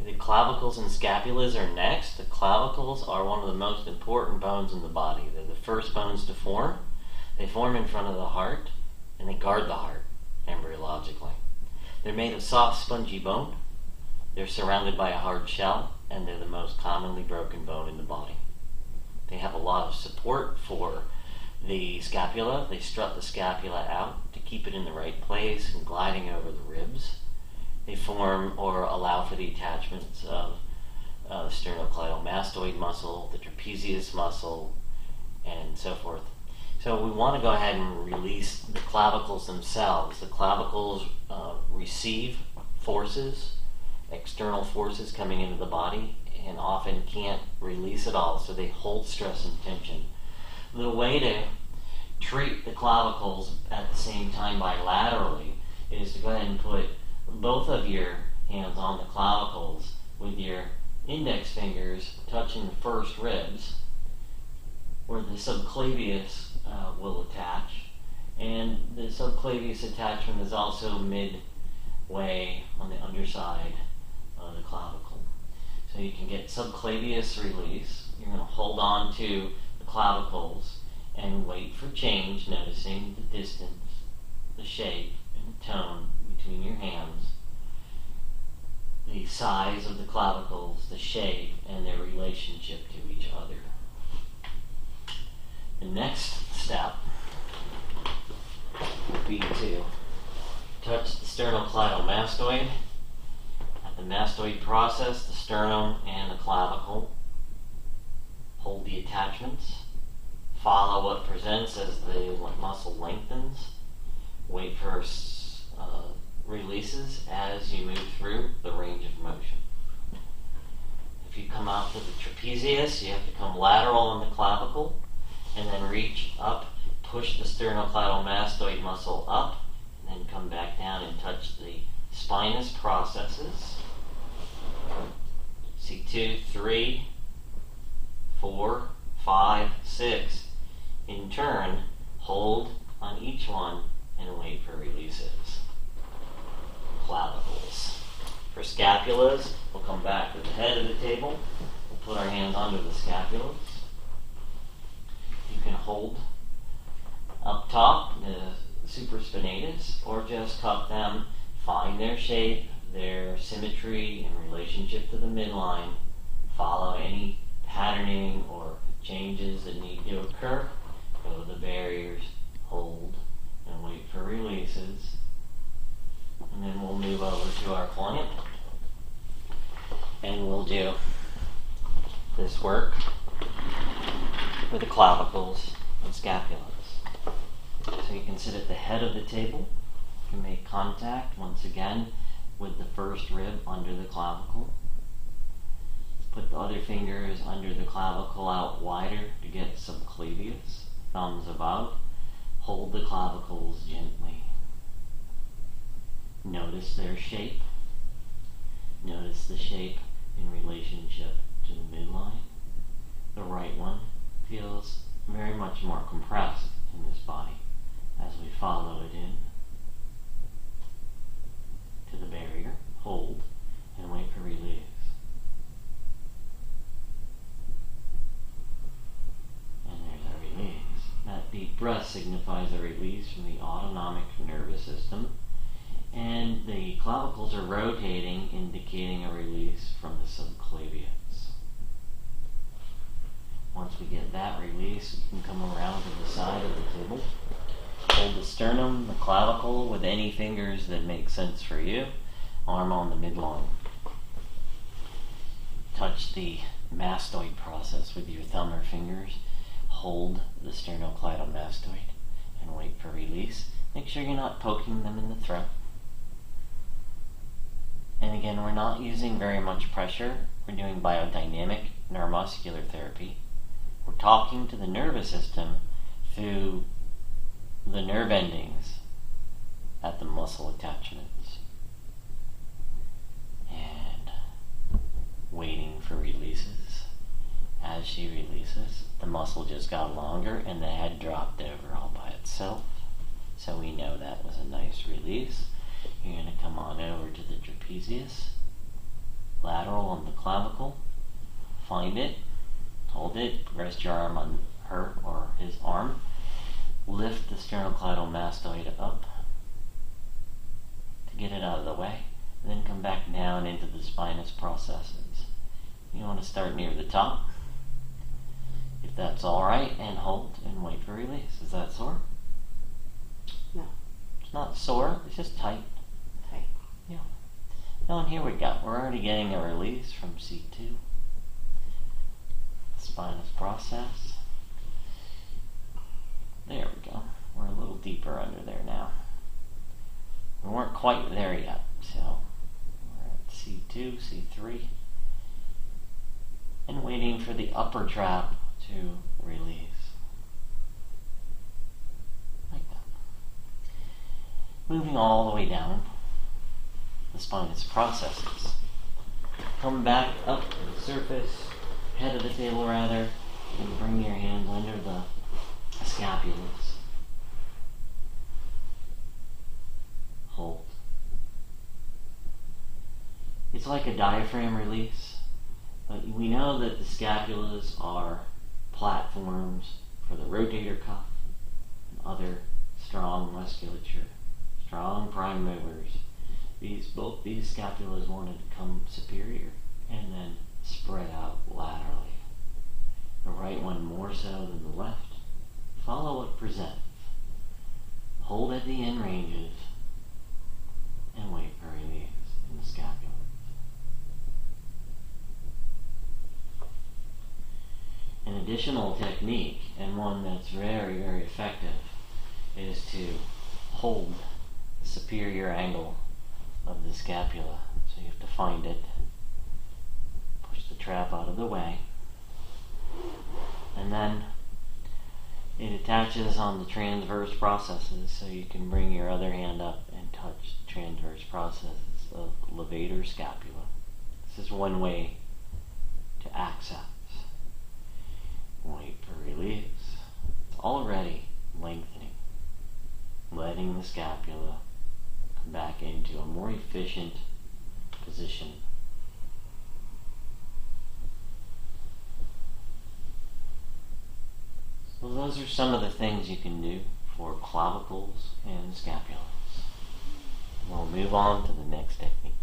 The clavicles and scapulas are next. The clavicles are one of the most important bones in the body. They're the first bones to form. They form in front of the heart, and they guard the heart embryologically. They're made of soft, spongy bone. They're surrounded by a hard shell, and they're the most commonly broken bone in the body. They have a lot of support for the scapula. They strut the scapula out to keep it in the right place and gliding over the ribs. They form or allow for the attachments of the sternocleidomastoid muscle, the trapezius muscle, and so forth. So we want to go ahead and release the clavicles themselves. The clavicles receive forces, external forces coming into the body, and often can't release it all, so they hold stress and tension. The way to treat the clavicles at the same time bilaterally is to go ahead and put both of your hands on the clavicles with your index fingers touching the first ribs where the subclavius will attach, and the subclavius attachment is also midway on the underside of the clavicle. So you can get subclavius release. You're going to hold on to the clavicles and wait for change, noticing the distance, the shape, and the tone between your hands, the size of the clavicles, the shape, and their relationship to each other. The next step would be to touch the sternocleidomastoid. At the mastoid process, the sternum and the clavicle. Hold the attachments. Follow what presents as the muscle lengthens. Wait for releases as you move through the range of motion. If you come out to the trapezius, you have to come lateral on the clavicle and then reach up, push the sternocleidomastoid muscle up, and then come back down and touch the spinous processes. C2, 3, 4, 5, 6. In turn, hold on each one and wait for releases. Clavicles. For scapulas, we'll come back to the head of the table. We'll put our hands under the scapulas. You can hold up top the supraspinatus or just cup them, find their shape, their symmetry in relationship to the midline, follow any patterning or changes that need to occur, go to the barriers, hold, and wait for releases. And then we'll move over to our client and we'll do this work for the clavicles and scapulas. So you can sit at the head of the table. You can make contact once again with the first rib under the clavicle. Put the other fingers under the clavicle out wider to get subclavius, thumbs about. Hold the clavicles gently. Notice their shape. Notice the shape in relationship to the midline. The right one feels very much more compressed in this body as we follow it in to the barrier. Hold and wait for release. And there's a release. That deep breath signifies a release from the autonomic nervous system. And the clavicles are rotating, indicating a release from the subclavius. Once we get that release, we can come around to the side of the table. Hold the sternum, the clavicle with any fingers that make sense for you. Arm on the midline. Touch the mastoid process with your thumb or fingers. Hold the sternocleidomastoid and wait for release. Make sure you're not poking them in the throat. And again, we're not using very much pressure. We're doing biodynamic neuromuscular therapy. We're talking to the nervous system through the nerve endings at the muscle attachments. And waiting for releases. As she releases, the muscle just got longer and the head dropped over all by itself. So we know that was a nice release. You're going to come on over to the trapezius, lateral on the clavicle. Find it, hold it, rest your arm on her or his arm. Lift the sternocleidomastoid up to get it out of the way, and then come back down into the spinous processes. You want to start near the top, if that's alright, and hold and wait for release. Is that sore? No. It's not sore, it's just tight. Tight. Yeah. Now, and here we go. We're already getting a release from C2. Spinous process. There we go. We're a little deeper under there now. We weren't quite there yet, so we're at C2, C3, and waiting for the upper trap to release. Like that. Moving all the way down the spinous processes. Come back up to the surface, head of the table rather, and bring your hands under the scapulas. Hold. It's like a diaphragm release, but we know that the scapulas are platforms for the rotator cuff and other strong musculature, strong prime movers. Both these scapulas wanted to come superior and then spread out laterally. The right one more so than the left. Follow what presents. Hold at the end ranges and wait for release in the scapula. An additional technique, and one that's very, very effective, is to hold the superior angle of the scapula. So you have to find it, push the trap out of the way, and then it attaches on the transverse processes, so you can bring your other hand up and touch the transverse processes of levator scapula. This is one way to access. Wait for release. It's already lengthening, letting the scapula come back into a more efficient position. So those are some of the things you can do for clavicles and scapulas. We'll move on to the next technique.